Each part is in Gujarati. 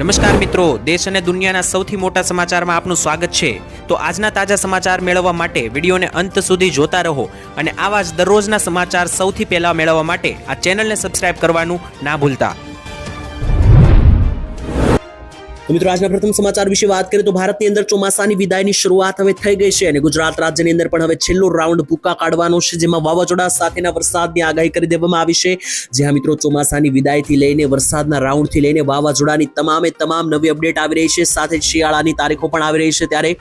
નમસ્કાર મિત્રો, દેશ અને દુનિયાના સૌથી મોટા સમાચારમાં આપનું સ્વાગત છે। તો આજના તાજા સમાચાર મેળવવા માટે વિડીયોને અંત સુધી જોતા રહો અને આવા જ દરરોજના સમાચાર સૌથી પહેલા મેળવવા માટે આ ચેનલને સબસ્ક્રાઇબ કરવાનું ના ભૂલતા। તો મિત્રો આજના પ્રથમ સમાચાર વિશે વાત કરીએ તો ભારતની અંદર ચોમાસાની વિદાયની શરૂઆત હવે થઈ ગઈ છે અને ગુજરાત રાજ્યની અંદર પણ હવે છેલ્લો રાઉન્ડ ભૂકા કાઢવાનો છે, જેમાં વાવાઝોડા સાથેના વરસાદની આગાહી કરી દેવામાં આવી છે। જ્યાં મિત્રો ચોમાસાની વિદાયથી લઈને વરસાદના રાઉન્ડથી લઈને વાવાઝોડાની તમામ નવી અપડેટ આવી રહી છે, સાથે જ શિયાળાની તારીખો પણ આવી રહી છે। ત્યારે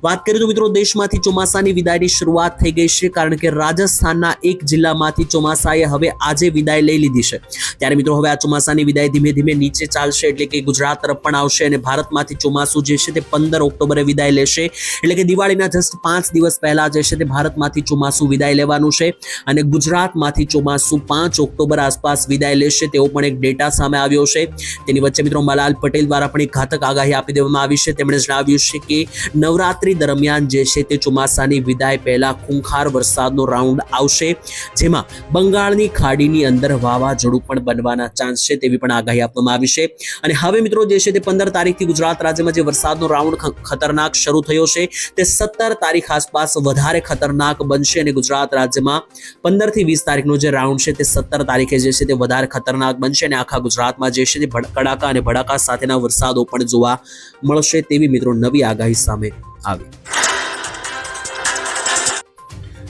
વાત કરીએ તો મિત્રો દેશમાંથી ચોમાસાની વિદાયની શરૂઆત થઈ ગઈ છે, કારણ કે રાજસ્થાનના એક જિલ્લામાંથી ચોમાસાએ હવે આજે વિદાય લઈ લીધી છે। ત્યારે મિત્રો હવે આ ચોમાસાની વિદાય ધીમે ધીમે નીચે ચાલશે, એટલે કે ગુજરાત તરફ પણ આવશે। ભારતમાંથી ચોમાસું જે છે તે 15 ઓક્ટોબરે વિદાય લેશે, એટલે કે દિવાળીના જસ્ટ 5 દિવસ પહેલા જે છે તે ભારતમાંથી ચોમાસું વિદાય લેવાનું છે અને ગુજરાતમાંથી ચોમાસું 5 ઓક્ટોબર આસપાસ વિદાય લેશે તેવો પણ એક ડેટા સામે આવ્યો છે। તેની વચ્ચે મિત્રો અંબાલાલ પટેલ દ્વારા પણ એક ઘાતક આગાહી આપી દેવામાં આવી છે। તેમણે જણાવ્યું છે કે નવરાત્રી દરમિયાન જે છે તે ચોમાસાની વિદાય પહેલા ખૂંખાર વરસાદનો રાઉન્ડ આવશે, જેમાં બંગાળની ખાડીની અંદર વાવાઝોડું પણ બનવાના ચાન્સ છે તેવી પણ આગાહી આપવામાં આવી છે। અને હવે મિત્રો જે છે તે 15 તારીખથી ગુજરાત રાજ્યમાં જે વરસાદનો રાઉન્ડ ખતરનાક શરૂ થયો છે તે 17 તારીખ આસપાસ વધારે ખતરનાક બનશે અને ગુજરાત રાજ્યમાં 15 થી 20 તારીખનો જે રાઉન્ડ છે તે 17 તારીખે જે છે તે વધારે ખતરનાક બનશે અને આખા ગુજરાતમાં જે છે તે કડાકા અને ભડાકા સાથેના વરસાદો પણ જોવા મળશે તેવી મિત્રો નવી આગાહી સામે આવી।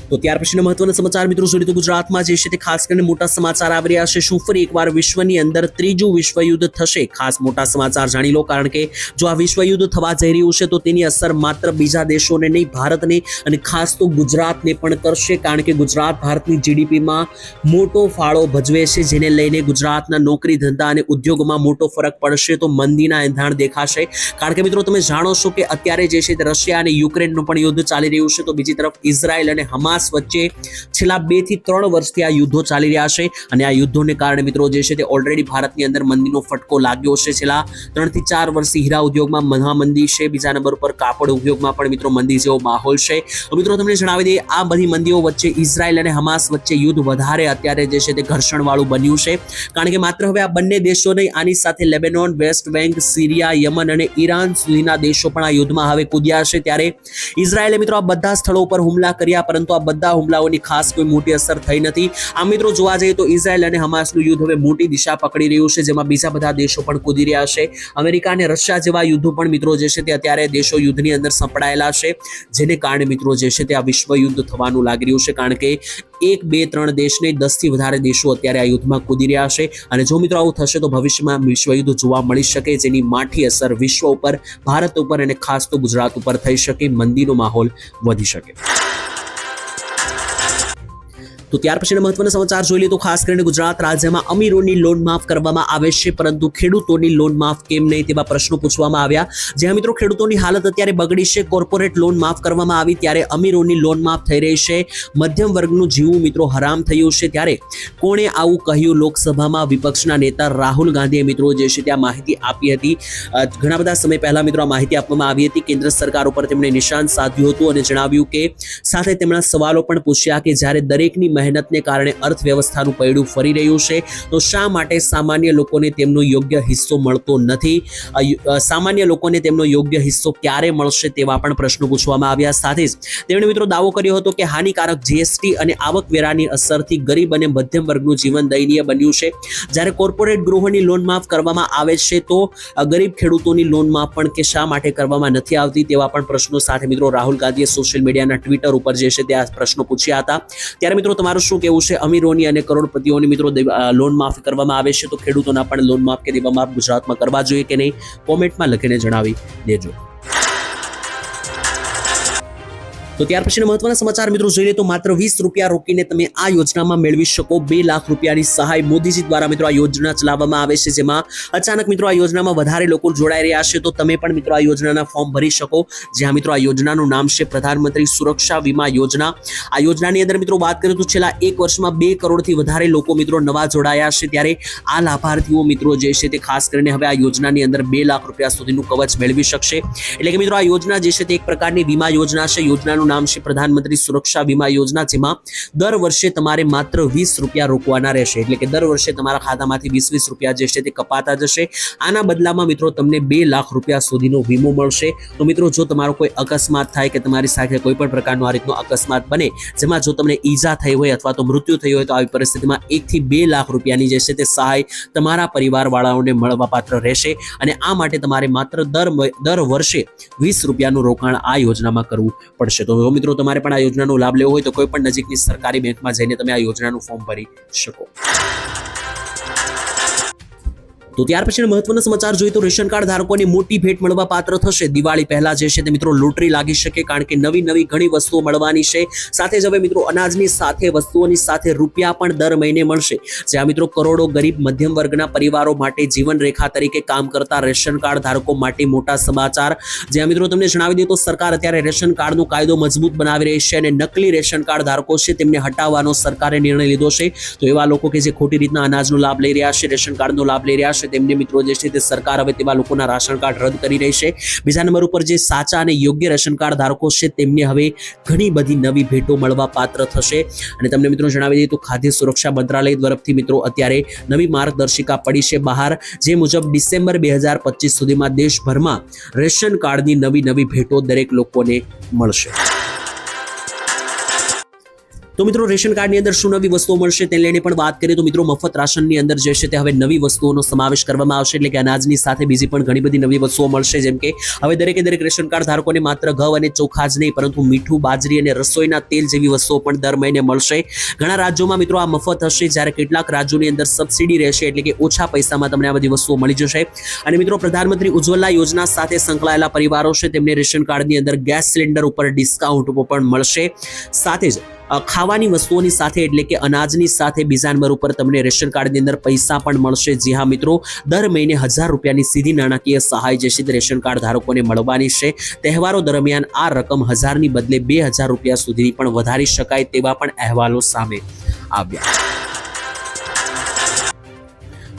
તો ત્યાર પછીના મહત્વના સમાચાર મિત્રો જોઈએ તો ગુજરાતમાં જે છે તે ખાસ કરીને મોટા સમાચાર આવી રહ્યા છે। શું ફરી એકવાર વિશ્વની અંદર ત્રીજું વિશ્વયુદ્ધ થશે? ખાસ મોટા સમાચાર જાણી લો, કારણ કે જો આ વિશ્વયુદ્ધ થવા જઈ રહ્યું છે તો તેની અસર માત્ર બીજા દેશોને નહીં, ભારતને અને ખાસ તો ગુજરાતને પણ કરશે, કારણ કે ગુજરાત ભારતની જીડીપીમાં મોટો ફાળો ભજવે છે, જેને લઈને ગુજરાતના નોકરી ધંધા અને ઉદ્યોગમાં મોટો ફરક પડશે। તો મંદીના એંધાણ દેખાશે, કારણ કે મિત્રો તમે જાણો છો કે અત્યારે જે છે તે રશિયા અને યુક્રેનનું પણ યુદ્ધ ચાલી રહ્યું છે, તો બીજી તરફ ઇઝરાયલ અને હમાસ વચ્ચે છેલ્લા 2 થી 3 વર્ષથી આ યુદ્ધો ચાલી રહ્યા છે અને આ યુદ્ધોને કારણે મિત્રો જે છે તે ઓલરેડી ભારતની અંદર મંદીનો ફટકો લાગ્યો છે। છેલ્લા 3 થી 4 વર્ષથી હીરા ઉદ્યોગમાં મહામંદી છે, બીજા નંબર ઉપર કાપડ ઉદ્યોગમાં પણ મિત્રો મંદી જેવો માહોલ છે। મિત્રો તમને જણાવી દઈએ આ બધી મંદીઓ વચ્ચે ઇઝરાયલ અને હમાસ વચ્ચે યુદ્ધ વધારે અત્યારે જે છે તે ઘર્ષણવાળું બન્યું છે, કારણ કે માત્ર હવે આ બંને દેશો નહીં, આની સાથે Lebanon, West Bank, Syria, Yemen અને ઈરાન સુધીના દેશો પણ આ યુદ્ધમાં હવે કૂદ્યા છે। ત્યારે ઇઝરાયલે મિત્રો આ બધા સ્થળો પર હુમલા કર્યા, પરંતુ આ બધા હુમલાઓની ખાસ કોઈ મોટી અસર થઈ નથી। આ મિત્રો જોવા જઈએ તો ઇઝરાયલ અને હમાસનું યુદ્ધ હવે મોટી દિશા પકડી રહ્યું છે, જેમાં બીજા બધા દેશો પણ કૂદી રહ્યા છે। અમેરિકા અને રશિયા જેવા યુદ્ધો પણ મિત્રો જે છે તે અત્યારે દેશો યુદ્ધની અંદર સંપડાયેલા છે, જેને કારણે મિત્રો જે છે તે આ વિશ્વ યુદ્ધ થવાનું લાગી રહ્યું છે, કારણ કે 1, 2, 3 દેશ નહીં 10 થી વધારે દેશો અત્યારે આ યુદ્ધમાં કૂદી રહ્યા છે। અને જો મિત્રો આવું થશે તો ભવિષ્યમાં વિશ્વયુદ્ધ જોવા મળી શકે, જેની માઠી અસર વિશ્વ ઉપર, ભારત ઉપર અને ખાસ તો ગુજરાત ઉપર થઈ શકે, મંદીનો માહોલ વધી શકે। તો ત્યાર પછીના મહત્વના સમાચાર જોઈ લઈએ તો ખાસ કરીને ગુજરાત રાજ્યમાં અમીરોની લોન માફ કરવામાં આવે છે, પરંતુ ખેડૂતોની લોન માફ કેમ નહીં તેવા પ્રશ્નો પૂછવામાં આવ્યા। જ્યાં મિત્રો ખેડૂતોની હાલત અત્યારે બગડી છે, કોર્પોરેટ લોન માફ કરવામાં આવી ત્યારે અમીરોની લોન માફ થઈ રહી છે, મધ્યમ વર્ગનું જીવવું મિત્રો હરામ થયું છે। ત્યારે કોણે આવું કહ્યું? લોકસભામાં વિપક્ષના નેતા રાહુલ ગાંધીએ મિત્રો જે છે ત્યાં માહિતી આપી હતી। ઘણા બધા સમય પહેલા મિત્રો આ માહિતી આપવામાં આવી હતી, કેન્દ્ર સરકાર ઉપર તેમણે નિશાન સાધ્યું હતું અને જણાવ્યું કે સાથે તેમના સવાલો પણ પૂછ્યા કે જ્યારે દરેકની મહેનતને કારણે અર્થવ્યવસ્થાનું પૈડું ફરી રહ્યું છે તો શા માટે સામાન્ય લોકોને તેમનો યોગ્ય હિસ્સો મળતો નથી? સામાન્ય લોકોને તેમનો યોગ્ય હિસ્સો ક્યારે મળશે તેવા પણ પ્રશ્નો પૂછવામાં આવ્યા। સાથે જ તેમણે મિત્રો દાવો કર્યો હતો કે હાનિકારક જીએસટી અને આવકવેરાની અસરથી ગરીબ અને મધ્યમ વર્ગનું જીવન દયનીય બન્યું છે। જ્યારે કોર્પોરેટ ગૃહોની લોન માફ કરવામાં આવે છે તો ગરીબ ખેડૂતોની લોન માફ પણ કે શા માટે કરવામાં નથી આવતી તેવા પણ પ્રશ્નો સાથે મિત્રો રાહુલ ગાંધીએ સોશિયલ મીડિયાના ટ્વિટર ઉપર જે છે તે આ પ્રશ્નો પૂછ્યા હતા। ત્યારે મિત્રો તમારું શું કહેવું છે? અમીરોની અને કરોડપતિઓની મિત્રો લોન માફ કરવામાં આવે છે તો ખેડૂતોના પણ લોન માફ કે દેવા માફ ગુજરાતમાં કરવા જોઈએ કે નહીં? કોમેન્ટમાં લખીને જણાવી દેજો। તો ત્યાર પછીના મહત્વના સમાચાર મિત્રો જોઈએ તો માત્ર 20 રૂપિયા રોકીને તમે આ યોજનામાં મેળવી શકો 2 લાખ રૂપિયાની સહાય। મોદીજી દ્વારા મિત્રો આ યોજના ચલાવવામાં આવે છે, જેમાં અચાનક મિત્રો આ યોજનામાં વધારે લોકો જોડાઈ રહ્યા છે, તો તમે પણ મિત્રો આ યોજનાના ફોર્મ ભરી શકો। જ્યાં મિત્રો આ યોજનાનું નામ છે પ્રધાનમંત્રી સુરક્ષા વીમા યોજના। આ યોજનાની અંદર મિત્રો વાત કરીએ તો છેલ્લા 1 વર્ષમાં 2 કરોડથી વધારે લોકો મિત્રો નવા જોડાયા છે। ત્યારે આ લાભાર્થીઓ મિત્રો જે છે તે ખાસ કરીને હવે આ યોજનાની અંદર 2 લાખ રૂપિયા સુધીનું કવચ મેળવી શકશે। એટલે કે મિત્રો આ યોજના જે છે તે એક પ્રકારની વીમા યોજના છે। યોજનાનું યોજનાનું નામ છે પ્રધાનમંત્રી સુરક્ષા વીમા યોજના, જેમાં દર વર્ષે તમારે માત્ર 20 રૂપિયા રોકવાના રહેશે, એટલે કે દર વર્ષે તમારા ખાતામાંથી 20 રૂપિયા જે છે તે કપાતા જશે. આના બદલામાં મિત્રો તમને 2 લાખ રૂપિયા સુધીનો વીમો મળશે. તો મિત્રો જો તમારો કોઈ અકસ્માત થાય કે તમારી સાથે કોઈ પણ પ્રકારનો આ રીતનો અકસ્માત બને, જેમાં જો તમને ઈજા થઈ હોય અથવા તો મૃત્યુ થઈ હોય, તો આવી પરિસ્થિતિમાં 1 થી 2 લાખ રૂપિયાની જે છે તે સહાય તમારા પરિવારવાળાઓને મળવાપાત્ર રહેશે. અને આ માટે તમારે માત્ર દર વર્ષે 20 રૂપિયાનું રોકાણ આ યોજનામાં કરવું પડશે. તો મિત્રો તમારે પણ આ યોજનાનો લાભ લેવો હોય તો કોઈ પણ નજીકની સરકારી બેંકમાં જઈને તમે આ યોજનાનું ફોર્મ ભરી શકો. તો ત્યાર પછી મહત્વના સમાચાર જોઈએ તો રેશન કાર્ડ ધારકોને મોટી ભેટ મળવા પાત્ર થશે. દિવાળી પહેલા જે છે તે મિત્રો લોટરી લાગી શકે, કારણ કે નવી ઘણી વસ્તુઓ મળવાની છે. સાથે જ હવે મિત્રો અનાજની સાથે વસ્તુઓની સાથે રૂપિયા પણ દર મહિને મળશે. જ્યાં મિત્રો કરોડો ગરીબ મધ્યમ વર્ગના પરિવારો માટે જીવન રેખા તરીકે કામ કરતા રેશન કાર્ડ ધારકો માટે મોટા સમાચાર. જ્યાં મિત્રો તમને જણાવી દઈએ તો સરકાર અત્યારે રેશન કાર્ડનો કાયદો મજબૂત બનાવી રહી છે અને નકલી રેશન કાર્ડ ધારકો છે તેમને હટાવવાનો સરકારે નિર્ણય લીધો છે. તો એવા લોકો કે જે ખોટી રીતના અનાજનો લાભ લઈ રહ્યા છે, રેશન કાર્ડનો લાભ લઈ રહ્યા છે, તેમને મિત્રો જે છે તે સરકાર હવે તેવા લોકોના રાશન કાર્ડ રદ કરી રહી છે. બીજા નંબર ઉપર જે સાચા અને યોગ્ય રેશન કાર્ડ ધારકો છે તેમને હવે ઘણી બધી નવી ભેટો મળવા પાત્ર થશે. અને તમને મિત્રો જણાવી દઈએ તો ખાદ્ય સુરક્ષા મંત્રાલય તરફથી મિત્રો અત્યારે નવી માર્ગદર્શિકા પડી છે બહાર, જે મુજબ ડિસેમ્બર 2025 સુધીમાં દેશભરમાં રેશન કાર્ડની નવી ભેટો દરેક લોકોને મળશે. તો મિત્રો રેશન કાર્ડની અંદર શું નવી વસ્તુઓ મળશે તેને લઈને પણ વાત કરીએ તો મિત્રો મફત રાશનની અંદર જે છે તે હવે નવી વસ્તુઓનો સમાવેશ કરવામાં આવશે. એટલે કે અનાજની સાથે બીજી પણ ઘણી બધી નવી વસ્તુઓ મળશે. જેમ કે હવે દરેક રેશન કાર્ડ ધારકોને માત્ર ઘઉં અને ચોખા જ નહીં, પરંતુ મીઠું, બાજરી અને રસોઈના તેલ જેવી વસ્તુઓ પણ દર મહિને મળશે. ઘણા રાજ્યોમાં મિત્રો આ મફત હશે, જ્યારે કેટલાક રાજ્યોની અંદર સબસિડી રહેશે, એટલે કે ઓછા પૈસામાં તમને આ બધી વસ્તુઓ મળી જશે. અને મિત્રો પ્રધાનમંત્રી ઉજ્જવલા યોજના સાથે સંકળાયેલા પરિવારો છે તેમને રેશન કાર્ડની અંદર ગેસ સિલિન્ડર ઉપર ડિસ્કાઉન્ટ પણ મળશે. સાથે જ ખાવાની વસ્તુઓની સાથે એટલે કે અનાજની સાથે બીજા નંબર ઉપર તમને રેશન કાર્ડની અંદર પૈસા પણ મળશે. જી હા મિત્રો, દર મહિને 1000 રૂપિયાની સીધી નાણાકીય સહાય જે છે રેશન કાર્ડ ધારકોને મળવાની છે. તહેવારો દરમિયાન આ રકમ 1000ની બદલે 2000 રૂપિયા સુધી પણ વધારી શકાય તેવા પણ અહેવાલો સામે આવ્યા.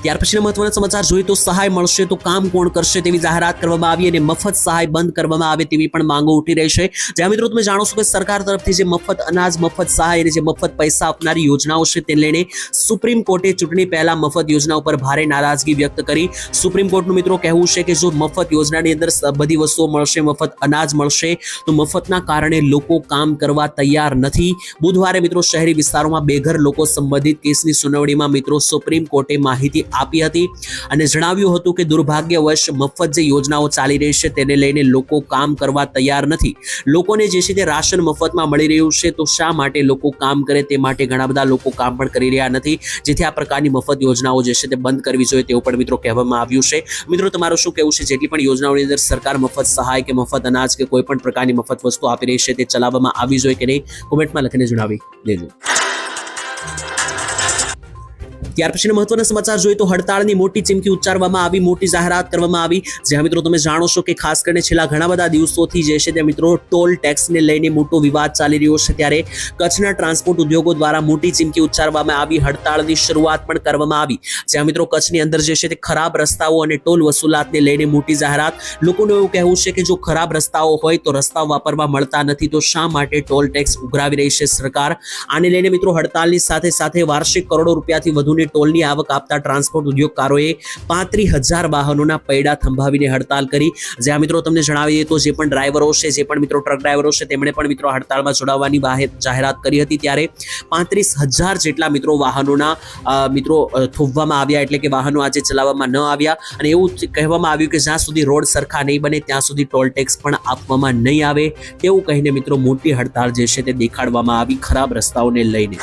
ત્યાર પછીના મહત્વના સમાચાર જોઈએ તો સહાય મળશે તો કામ કોણ કરશે તેવી જાહેરાત કરવામાં આવી અને મફત સહાય બંધ કરવામાં આવે તેવી પણ માંગો ઉઠી રહી છે. જ્યાં મિત્રો તમે જાણો છો કે સરકાર તરફથી જે મફત અનાજ, મફત સહાય અને જે મફત પૈસા આપનારી યોજનાઓ છે તેને લઈને સુપ્રીમ કોર્ટે ચૂંટણી પહેલા મફત યોજના ઉપર ભારે નારાજગી વ્યક્ત કરી. સુપ્રીમ કોર્ટનું મિત્રો કહેવું છે કે જો મફત યોજનાની અંદર બધી વસ્તુઓ મળશે, મફત અનાજ મળશે, તો મફતના કારણે લોકો કામ કરવા તૈયાર નથી. બુધવારે મિત્રો શહેરી વિસ્તારોમાં બેઘર લોકો સંબંધિત કેસની સુનાવણીમાં મિત્રો સુપ્રીમ કોર્ટે માહિતી આપી હતી અને જણાવ્યું હતું કે દુર્ભાગ્યવશ મફત જે યોજનાઓ ચાલી રહી છે તેને લઈને લોકો કામ કરવા તૈયાર નથી. લોકોને જે છે તે રાશન મફતમાં મળી રહ્યું છે, તો શા માટે લોકો કામ કરે તે માટે ઘણા બધા લોકો કામ પણ કરી રહ્યા નથી, જેથી આ પ્રકારની મફત યોજનાઓ જે છે તે બંધ કરવી જોઈએ તેવું પણ મિત્રો કહેવામાં આવ્યું છે. મિત્રો તમારું શું કહેવું છે? જેટલી પણ યોજનાઓની અંદર સરકાર મફત સહાય કે મફત અનાજ કે કોઈ પણ પ્રકારની મફત વસ્તુ આપી રહી છે તે ચલાવવામાં આવી જોઈએ કે નહીં, કોમેન્ટમાં લખીને જણાવી દેજો. ત્યાર પછીના મહત્વના સમાચાર જોઈએ તો હડતાળની મોટી ચીમકી ઉચ્ચારવામાં આવી, મોટી જાહેરાત કરવામાં આવી. જ્યાં મિત્રો તમે જાણો છો કે ખાસ કરીને છેલ્લા ઘણા બધા દિવસોથી જે છે તે મિત્રો ટોલ ટેક્સને લઈને મોટો વિવાદ ચાલી રહ્યો છે. ત્યારે કચ્છના ટ્રાન્સપોર્ટ ઉદ્યોગો દ્વારા મોટી ચીમકી ઉચ્ચારવામાં આવી, હડતાળની શરૂઆત પણ કરવામાં આવી. જ્યાં મિત્રો કચ્છની અંદર જે છે તે ખરાબ રસ્તાઓ અને ટોલ વસૂલાતને લઈને મોટી જાહેરાત. લોકોનું એવું કહેવું છે કે જો ખરાબ રસ્તાઓ હોય તો રસ્તાઓ વાપરવા મળતા નથી, તો શા માટે ટોલ ટેક્સ ઉઘરાવી રહી છે સરકાર? આને લઈને મિત્રો હડતાળની સાથે સાથે વાર્ષિક કરોડો રૂપિયાથી વધુની ટોલની આવક આપતા ટ્રાન્સપોર્ટ ઉદ્યોગકારોએ 35,000 વાહનોના પૈડા થંભાવીને હડતાલ કરી. જ્યાં મિત્રો તમને જણાવી દઈએ તો જે પણ ડ્રાઈવરો છે, જે પણ મિત્રો ટ્રક ડ્રાઈવરો છે, તેમણે પણ મિત્રો હડતાળમાં જોડાવાની જાહેરાત કરી હતી. ત્યારે 35,000 જેટલા મિત્રો વાહનોના મિત્રો થોભવામાં આવ્યા, એટલે કે વાહનો આજે ચલાવવામાં ન આવ્યા. અને એવું કહેવામાં આવ્યું કે જ્યાં સુધી રોડ સરખા નહીં બને ત્યાં સુધી ટોલ ટેક્સ પણ આપવામાં નહીં આવે, તેવું કહીને મિત્રો મોટી હડતાળ જે છે તે દેખાડવામાં આવી ખરાબ રસ્તાઓને લઈને.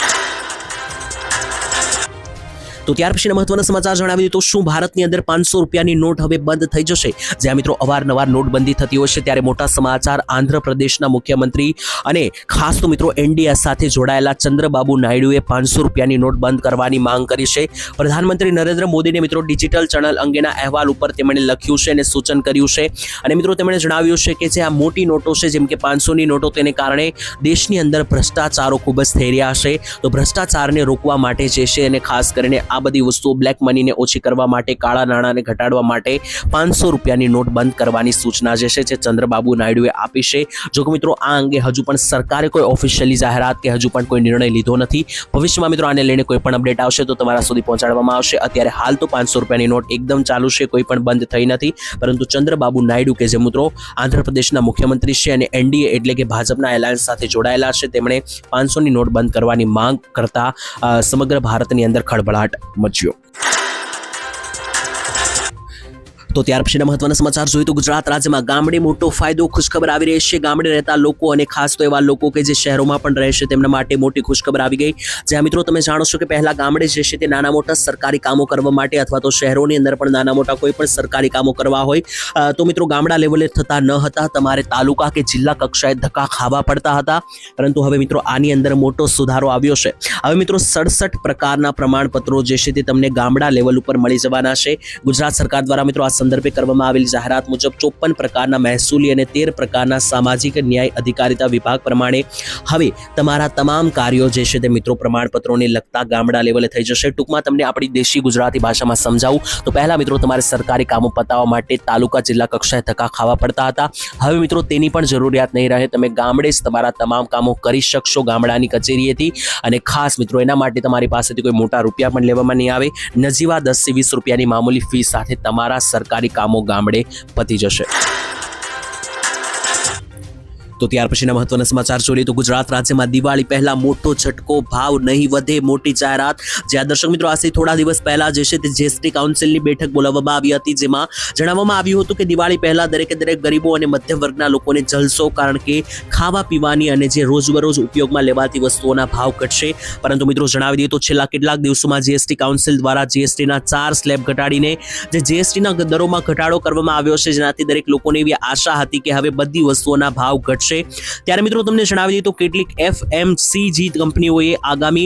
તો ત્યાર પછીના મહત્વના સમાચાર જણાવી દઈએ તો શું ભારતની અંદર 500 રૂપિયાની નોટ હવે બંધ થઈ જશે? જ્યાં મિત્રો અવારનવાર નોટબંધી થતી હોય છે ત્યારે મોટા સમાચાર. આંધ્રપ્રદેશના મુખ્યમંત્રી અને ખાસ તો મિત્રો એનડીએ સાથે જોડાયેલા ચંદ્રબાબુ નાયડુએ 500 રૂપિયાની નોટ બંધ કરવાની માંગ કરી છે. પ્રધાનમંત્રી નરેન્દ્ર મોદીને મિત્રો ડિજિટલ ચલણ અંગેના અહેવાલ ઉપર તેમણે લખ્યું છે અને સૂચન કર્યું છે. અને મિત્રો તેમણે જણાવ્યું છે કે જે આ મોટી નોટો છે, જેમ કે 500ની નોટો, તેને કારણે દેશની અંદર ભ્રષ્ટાચારો ખૂબ જ થઈ રહ્યા છે. તો ભ્રષ્ટાચારને રોકવા માટે જે છે અને ખાસ કરીને આ બધી વસ્તુઓ બ્લેક મનીને ઓછી કરવા માટે, કાળા નાણાંને ઘટાડવા માટે 500 રૂપિયાની નોટ બંધ કરવાની સૂચના જે છે ચંદ્રબાબુ નાયડુએ આપી છે. જો કે મિત્રો આ અંગે હજુ પણ સરકારે કોઈ ઓફિશિયલી જાહેરાત કે હજુ પણ કોઈ નિર્ણય લીધો નથી. ભવિષ્યમાં મિત્રો આને લઈને કોઈ પણ અપડેટ આવશે તો તમારા સુધી પહોંચાડવામાં આવશે. અત્યારે હાલ તો 500 રૂપિયાની નોટ એકદમ ચાલુ છે, કોઈ પણ બંધ થઈ નથી. પરંતુ ચંદ્રબાબુ નાયડુ કે જે મિત્રો આંધ્રપ્રદેશના મુખ્યમંત્રી છે અને એનડીએ એટલે કે ભાજપના એલાયન્સ સાથે જોડાયેલા છે, તેમણે 500ની નોટ બંધ કરવાની માંગ કરતા સમગ્ર ભારતની અંદર ખળભળાટ મચ્યો. તો ત્યાર પછીના મહત્વના સમાચાર જોઈએ તો ગુજરાત રાજ્યમાં ગામડે મોટો ફાયદો, ખુશખબર આવી રહી છે. ગામડે રહેતા લોકો અને ખાસ તો એવા લોકો કે જે શહેરોમાં પણ રહે છે તેમના માટે મોટી ખુશખબર આવી ગઈ. જ્યાં મિત્રો તમે જાણો છો કે પહેલા ગામડે જે છે તે નાના મોટા સરકારી કામો કરવા માટે અથવા તો શહેરોની અંદર પણ નાના મોટા કોઈ પણ સરકારી કામો કરવા હોય તો મિત્રો ગામડા લેવલે થતા ન હતા. તમારે તાલુકા કે જિલ્લા કક્ષાએ ધક્કા ખાવા પડતા હતા. પરંતુ હવે મિત્રો આની અંદર મોટો સુધારો આવ્યો છે. હવે મિત્રો 67 પ્રકારના પ્રમાણપત્રો જે છે તે તમને ગામડા લેવલ ઉપર મળી જવાના છે. ગુજરાત સરકાર દ્વારા મિત્રો સંદર્ભે કરવામાં આવેલી જાહેરાત મુજબ 54 પ્રકારના મહેસૂલી અને 13 પ્રકારના સામાજિક ન્યાય અધિકારીતા વિભાગ પ્રમાણે હવે તમારા તમામ કાર્યો જે છે તે મિત્રો પ્રમાણપત્રોને લગતા ગામડા લેવલે થઈ જશે. ટૂંકમાં તમને આપણી દેશી ગુજરાતી ભાષામાં સમજાવું તો પહેલા મિત્રો તમારે સરકારી કામો પતાવવા માટે તાલુકા જિલ્લા કક્ષાએ ધક્કા ખાવા પડતા હતા. હવે મિત્રો તેની પણ જરૂરિયાત નહીં રહે. તમે ગામડે જ તમારા તમામ કામો કરી શકશો ગામડાની કચેરીએથી. અને ખાસ મિત્રો એના માટે તમારી પાસેથી કોઈ મોટા રૂપિયા પણ લેવામાં નહીં આવે. નજીવા 10 થી 20 રૂપિયાની મામૂલી ફી સાથે તમારા સરકારી કામો ગામડે પતી જશે. તો ત્યાર પછીના મહત્વના સમાચાર જોઈએ તો ગુજરાત રાજ્યમાં દિવાળી પહેલા મોટો ઝટકો, ભાવ નહીં વધે, મોટી જાહેરાત. જ્યાં દર્શક મિત્રો આજથી થોડા દિવસ પહેલા જે છે તે જીએસટી કાઉન્સિલની બેઠક બોલાવવામાં આવી હતી, જેમાં જણાવવામાં આવ્યું હતું કે દિવાળી પહેલા દરેકે દરેક ગરીબો અને મધ્યમ વર્ગના લોકોને જલસો, કારણ કે ખાવા પીવાની અને જે રોજબરોજ ઉપયોગમાં લેવાતી વસ્તુઓના ભાવ ઘટશે. પરંતુ મિત્રો જણાવી દઈએ તો છેલ્લા કેટલાક દિવસોમાં જીએસટી કાઉન્સિલ દ્વારા જીએસટીના 4 સ્લેબ ઘટાડીને જે જીએસટીના દરોમાં ઘટાડો કરવામાં આવ્યો છે, જેનાથી દરેક લોકોને એવી આશા હતી કે હવે બધી વસ્તુઓના ભાવ ઘટશે. ત્યારે મિત્રો તમને જણાવી દઈએ તો કેટલીક એફએમસીજી કંપનીઓએ આગામી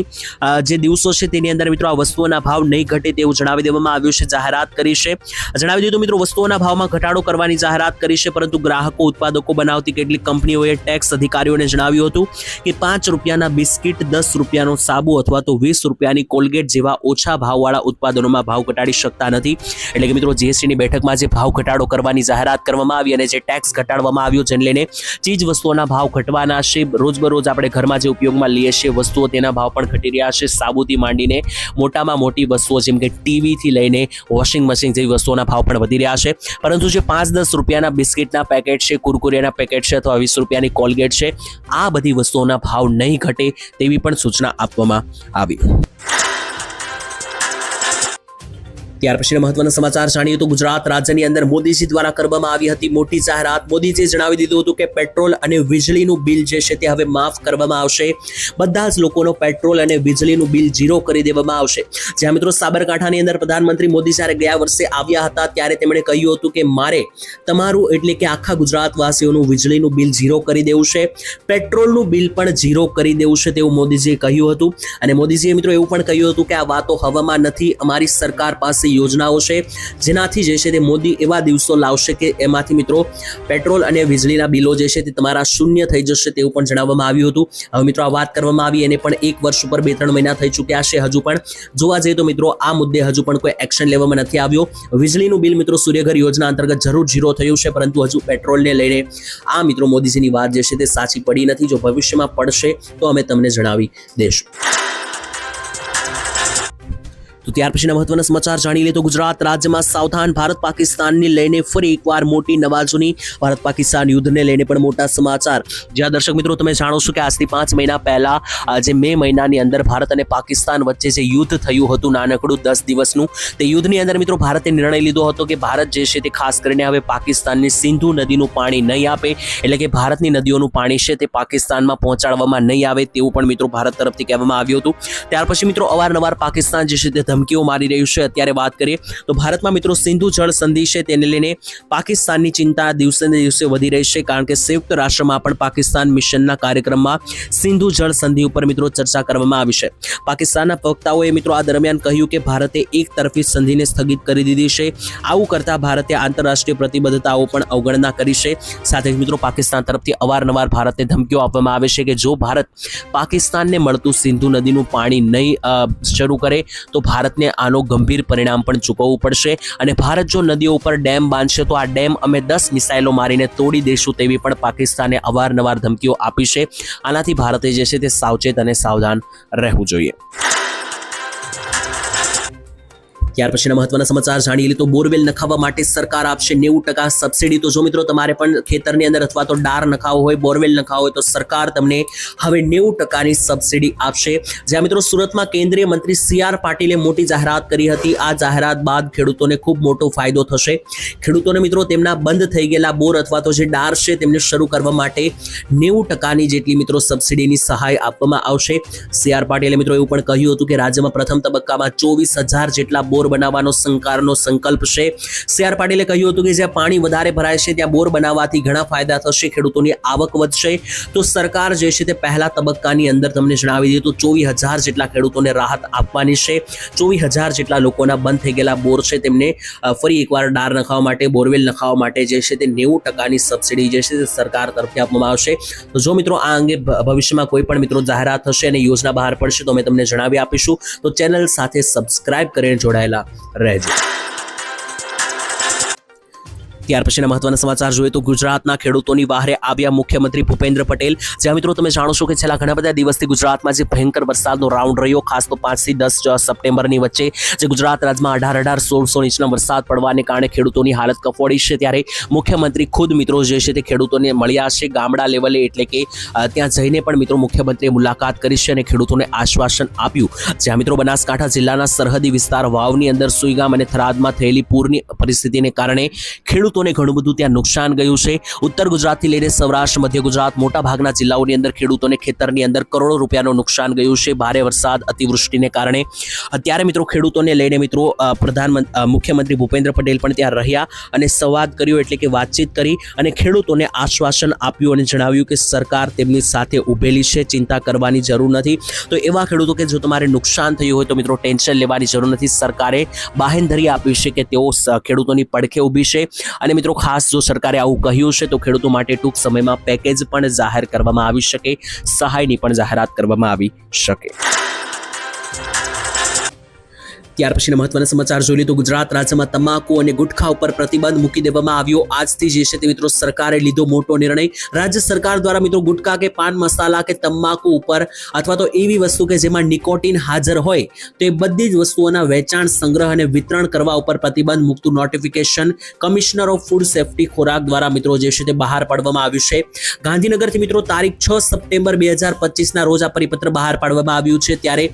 જે દિવસો છે તેની અંદર મિત્રો આ વસ્તુઓના ભાવ નહીં ઘટે તેવું જણાવી દેવામાં આવ્યું છે, જાહેરાત કરી છે. જણાવી દઈએ તો મિત્રો વસ્તુઓના ભાવમાં ઘટાડો કરવાની જાહેરાત કરી છે, પરંતુ ગ્રાહકો ઉત્પાદકો બનાવતી કેટલીક કંપનીઓએ ટેક્સ અધિકારીઓને જણાવ્યું હતું કે 5 રૂપિયાના બિસ્કિટ, 10 રૂપિયાનો સાબુ અથવા તો 20 રૂપિયાની કોલગેટ જેવા ઓછા ભાવવાળા ઉત્પાદનોમાં ભાવ ઘટાડી શકતા નથી. એટલે કે મિત્રો જીએસટીની બેઠકમાં જે ભાવ ઘટાડો કરવાની જાહેરાત કરવામાં આવી અને જે ટેક્સ ઘટાડવામાં આવ્યો, જેને લઈને ચીજ વસ્તુઓના ભાવ ઘટવાના છે. રોજબરોજ આપણે ઘરમાં જે ઉપયોગમાં લઈએ છીએ વસ્તુઓ તેના ભાવ પણ ઘટી રહ્યા છે. સાબુથી માંડીને મોટામાં મોટી વસ્તુઓ જેમ કે ટીવીથી લઈને વોશિંગ મશીન જેવી વસ્તુઓના ભાવ પણ વધી રહ્યા છે. પરંતુ જે 5-10 રૂપિયાના બિસ્કિટના પેકેટ છે, કુરકુરિયાના પેકેટ છે અથવા 20 રૂપિયાની કોલગેટ છે, આ બધી વસ્તુઓના ભાવ નહીં ઘટે તેવી પણ સૂચના આપવામાં આવી. ત્યાર પછીના મહત્વના સમાચાર જાણીએ તો ગુજરાત રાજ્યની અંદર મોદીજી દ્વારા કરવામાં આવી હતી મોટી જાહેરાત. મોદીજીએ જણાવી દીધું હતું કે પેટ્રોલ અને વીજળીનું બિલ જે છે તે હવે માફ કરવામાં આવશે. બધા જ લોકોનો પેટ્રોલ અને વીજળીનું બિલ 0 કરી દેવામાં આવશે. જ્યાં મિત્રો સાબરકાંઠાની અંદર પ્રધાનમંત્રી મોદી જ્યારે ગયા વર્ષે આવ્યા હતા ત્યારે તેમણે કહ્યું હતું કે મારે તમારું એટલે કે આખા ગુજરાતવાસીઓનું વીજળીનું બિલ 0 કરી દેવું છે, પેટ્રોલનું બિલ પણ 0 કરી દેવું છે તેવું મોદીજીએ કહ્યું હતું. અને મોદીજીએ મિત્રો એવું પણ કહ્યું હતું કે આ વાતો હવામાં નથી, અમારી સરકાર પાસે યોજનાઓ છે જેનાથી જે છે તે મોદી એવા દિવસો લાવશે કે એમાંથી મિત્રો પેટ્રોલ અને વીજળીના બિલો જે છે તે તમારા શૂન્ય થઈ જશે તેવું પણ જણાવવામાં આવ્યું હતું. હવે મિત્રો આ વાત કરવામાં આવી એને પણ 1 વર્ષ ઉપર 2-3 મહિના થઈ ચૂક્યા છે. હજુ પણ જોવા જઈએ તો મિત્રો આ મુદ્દે હજુ પણ કોઈ એક્શન લેવામાં નથી આવ્યો. વીજળીનું બિલ મિત્રો સૂર્યઘર યોજના અંતર્ગત જરૂર 0 થયું છે, પરંતુ હજુ પેટ્રોલને લઈને આ મિત્રો મોદીજીની વાત જે છે તે સાચી પડી નથી. જો ભવિષ્યમાં પડશે તો અમે તમને જણાવી દઈશું. તો ત્યાર પછીના મહત્વના સમાચાર જાણી લે તો ગુજરાત રાજ્યમાં સાવધાન. ભારત પાકિસ્તાનને લઈને ફરી એકવાર મોટી નવાજૂની. ભારત પાકિસ્તાન યુદ્ધને લઈને પણ મોટા સમાચાર. જ્યાં દર્શક મિત્રો તમે જાણો છો કે આજથી 5 મહિના પહેલા જે મે મહિનાની અંદર ભારત અને પાકિસ્તાન વચ્ચે જે યુદ્ધ થયું હતું નાનકડું 10 દિવસનું, તે યુદ્ધની અંદર મિત્રો ભારતે નિર્ણય લીધો હતો કે ભારત જે છે તે ખાસ કરીને હવે પાકિસ્તાનની સિંધુ નદીનું પાણી નહીં આપે, એટલે કે ભારતની નદીઓનું પાણી છે તે પાકિસ્તાનમાં પહોંચાડવામાં નહીં આવે તેવું પણ મિત્રો ભારત તરફથી કહેવામાં આવ્યું હતું. ત્યાર પછી મિત્રો અવારનવાર પાકિસ્તાન જે છે તે ધમકીઓ મારી રહ્યું છે. અત્યારે વાત કરીએ તો ભારતમાં મિત્રો સિંધુ જળ સંધિ છે તેને લઈને પાકિસ્તાનની ચિંતા દિવસે ને દિવસે વધી રહી છે, કારણ કે સંયુક્ત રાષ્ટ્રમાં પણ પાકિસ્તાન મિશનના કાર્યક્રમમાં સિંધુ જળ સંધિ ઉપર મિત્રો ચર્ચા કરવામાં આવી છે. પાકિસ્તાનના પ્રવક્તાઓએ મિત્રો આ દરમિયાન કહ્યું કે ભારતે એક તરફી સંધિને સ્થગિત કરી દીધી છે. આવું કરતા ભારતે આંતરરાષ્ટ્રીય પ્રતિબદ્ધતાઓ પણ અવગણના કરી છે. સાથે જ મિત્રો પાકિસ્તાન તરફથી અવારનવાર ભારતને ધમકીઓ આપવામાં આવે છે કે જો ભારત પાકિસ્તાનને મળતું સિંધુ નદીનું પાણી નહીં શરૂ કરે તો ભારત ભારતને આનો ગંભીર પરિણામ પણ ચૂકવવું પડશે અને ભારત જો નદીઓ ઉપર ડેમ બાંધશે તો આ ડેમ અમે 10 મિસાઇલો મારીને તોડી દઈશું તેવી પણ પાકિસ્તાને અવારનવાર ધમકીઓ આપી છે. આનાથી ભારતે જે છે તે સાવચેત અને સાવધાન રહેવું જોઈએ. ત્યાર પછીના મહત્વના સમાચાર જાણીએ તો બોરવેલ નખાવવા માટે સરકાર આપશે 90% સબસિડી. તો જો મિત્રો તમારે પણ ખેતરની અંદર અથવા તો ડાર નખાવો હોય, બોરવેલ નખાવો હોય તો સરકાર તમને હવે 90%ની સબસિડી આપશે. જ્યાં મિત્રો સુરતમાં કેન્દ્રીય મંત્રી CR પાટીલે મોટી જાહેરાત કરી હતી. આ જાહેરાત બાદ ખેડૂતોને ખૂબ મોટો ફાયદો થશે. ખેડૂતોને મિત્રો તેમના બંધ થઈ ગયેલા બોર અથવા તો જે ડાર છે તેમને શરૂ કરવા માટે 90%ની જેટલી મિત્રો સબસિડીની સહાય આપવામાં આવશે. CR પાટીલે મિત્રો એવું પણ કહ્યું હતું કે રાજ્યમાં પ્રથમ તબક્કામાં 24,000 જેટલા બોર બનાવવાનો સરકારનો સંકલ્પ છે. CR પાટીલે કહ્યું હતું કે જ્યાં પાણી વધારે ભરાય છે ત્યાં બોર બનાવવાથી ઘણા ફાયદા થશે, ખેડૂતોની આવક વધશે. તો સરકાર જે છે તે પહેલા તબક્કાની અંદર તમને જણાવી દીધું તો 24,000 જેટલા ખેડૂતોને રાહત આપવાની છે. 24,000 જેટલા લોકોના બંધ થઈ ગયેલા બોર છે તેમને ફરી એકવાર ડાર નખાવવા માટે, બોરવેલ નખાવવા માટે જે છે તે 90%ની સબસિડી જે છે તે સરકાર તરફથી આપવામાં આવશે. તો જો મિત્રો આ અંગે ભવિષ્યમાં કોઈ પણ મિત્રો જાહેરાત થશે અને યોજના બહાર પડશે તો અમે તમને જણાવી આપીશું. તો ચેનલ સાથે સબસ્ક્રાઇબ કરીને જોડાયેલા રહેજો. ત્યાર પછીના મહત્વના સમાચાર જોઈએ તો ગુજરાતના ખેડૂતોની બહારે આવ્યા મુખ્યમંત્રી ભૂપેન્દ્ર પટેલ. જ્યાં મિત્રો તમે જાણો છો કે છેલ્લા ઘણા બધા દિવસથી ગુજરાતમાં જે ભયંકર વરસાદનો રાઉન્ડ રહ્યો, ખાસ તો 5 થી 10 સપ્ટેમ્બરની વચ્ચે જે ગુજરાત રાજ્યમાં 18-16 ઇંચના વરસાદ પડવાને કારણે ખેડૂતોની હાલત કફોડી છે. ત્યારે મુખ્યમંત્રી ખુદ મિત્રો જે છે તે ખેડૂતોને મળ્યા છે ગામડા લેવલે, એટલે કે ત્યાં જઈને પણ મિત્રો મુખ્યમંત્રીએ મુલાકાત કરી છે અને ખેડૂતોને આશ્વાસન આપ્યું. જ્યાં મિત્રો બનાસકાંઠા જિલ્લાના સરહદી વિસ્તાર વાવની અંદર સુઈગામ અને થરાદમાં થયેલી પૂરની પરિસ્થિતિને કારણે ખેડૂતોને ઘણું બધું ત્યાં નુકસાન ગયું છે. ઉત્તર ગુજરાતથી લઈને સૌરાષ્ટ્ર, મધ્ય ગુજરાત, મોટા ભાગના જિલ્લાઓની અંદર ખેડૂતોને ખેતરની અંદર કરોડો રૂપિયાનું નુકસાન ગયું છે ભારે વરસાદ, અતિવૃષ્ટિને કારણે. અત્યારે મિત્રો ખેડૂતોને લઈને મિત્રો મુખ્યમંત્રી ભૂપેન્દ્ર પટેલ પણ ત્યાં રહ્યા અને સંવાદ કર્યો, એટલે કે વાતચીત કરી અને ખેડૂતોને આશ્વાસન આપ્યું અને જણાવ્યું કે સરકાર તેમની સાથે ઊભેલી છે, ચિંતા કરવાની જરૂર નથી. તો એવા ખેડૂતો કે જો તમારે નુકસાન થયું હોય તો મિત્રો ટેન્શન લેવાની જરૂર નથી. સરકારે બાહેંધરી આપી છે કે તેઓ ખેડૂતોની પડખે ઊભી છે. અને મિત્રો ખાસ જો સરકારે આવું કહ્યું છે તો ખેડૂતો માટે ટૂંક સમયમાં પેકેજ પણ જાહેર કરવામાં આવી શકે, સહાયની પણ જાહેરાત કરવામાં આવી શકે. ત્યાર પછીના મહત્વના સમાચાર જોઈએ તો ગુજરાત રાજ્યમાં તમાકુ અને ગુટખા ઉપર પ્રતિબંધ મૂકી દેવામાં આવ્યો. આજથી જે છે તે મિત્રો સરકારે લીધો મોટો નિર્ણય. રાજ્ય સરકાર દ્વારા મિત્રો ગુટખા કે પાન મસાલા કે તમાકુ ઉપર અથવા તો એવી વસ્તુ કે જેમાં નિકોટિન હાજર હોય તો એ બધી જ વસ્તુઓના વેચાણ, સંગ્રહ અને વિતરણ કરવા ઉપર પ્રતિબંધ મૂકતું notification commissioner of food safety ખોરાક દ્વારા મિત્રો જે છે તે બહાર પાડવામાં આવ્યું છે. ગાંધીનગરથી મિત્રો તારીખ 6 સપ્ટેમ્બર 2025ના રોજ આ પરિપત્ર બહાર પાડવામાં આવ્યું છે. ત્યારે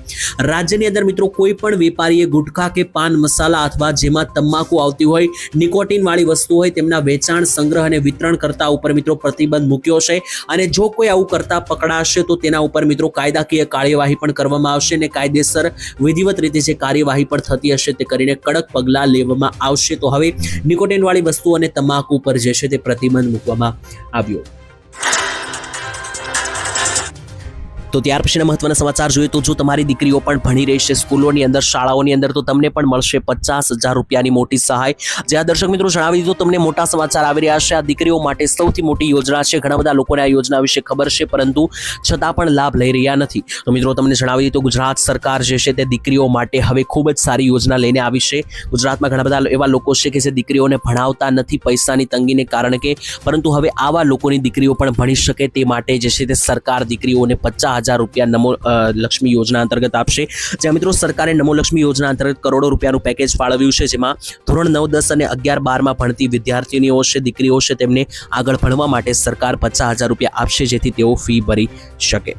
રાજ્યની અંદર મિત્રો કોઈ પણ વેપારીએ ગુટખા કે પાન મસાલા અથવા જેમાં તમાકુ આવતી હોય, નિકોટિન વાળી વસ્તુ હોય તેમના વેચાણ, સંગ્રહ અને વિતરણ કરતા ઉપર મિત્રો પ્રતિબંધ મૂક્યો છે. અને જો કોઈ આવું કરતા પકડાશે તો તેના ઉપર મિત્રો કાયદાકીય કાર્યવાહી પણ કરવામાં આવશે અને કાયદેસર વિધિવત રીતે જે કાર્યવાહી પણ થતી હશે તે કરીને કડક પગલાં લેવામાં આવશે. તો હવે નિકોટિન વાળી વસ્તુ અને તમાકુ ઉપર જે છે તે પ્રતિબંધ મૂકવામાં આવ્યો. તો ત્યાર પછીના મહત્વના સમાચાર જોઈએ તો જો તમારી દીકરીઓ પણ ભણી રહી છે સ્કૂલોની અંદર, શાળાઓની અંદર, તો તમને પણ મળશે 50,000 રૂપિયાની મોટી સહાય. જ્યાં દર્શક મિત્રો જણાવી દીધું તમને મોટા સમાચાર આવી રહ્યા છે. આ દીકરીઓ માટે સૌથી મોટી યોજના છે. ઘણા બધા લોકોને આ યોજના વિશે ખબર છે પરંતુ છતાં પણ લાભ લઈ રહ્યા નથી. તો મિત્રો તમને જણાવી દીધું ગુજરાત સરકાર જે છે તે દીકરીઓ માટે હવે ખૂબ જ સારી યોજના લઈને આવી છે. ગુજરાતમાં ઘણા બધા એવા લોકો છે કે જે દીકરીઓને ભણાવતા નથી પૈસાની તંગીને કારણે કે, પરંતુ હવે આવા લોકોની દીકરીઓ પણ ભણી શકે તે માટે જે છે તે સરકાર દીકરીઓને 50,000 રૂપિયા નમો લક્ષ્મી યોજના અંતર્ગત આપશે. જ્યાં મિત્રો સરકારે નમો લક્ષ્મી યોજના અંતર્ગત કરોડો રૂપિયાનું પેકેજ ફાળવ્યું છે, જેમાં ધોરણ 9, 10 અને 11-12માં ભણતી વિદ્યાર્થીનીઓ છે, દીકરીઓ છે, તેમને આગળ ભણવા માટે સરકાર 50,000 રૂપિયા આપશે જેથી તેઓ ફી ભરી શકે.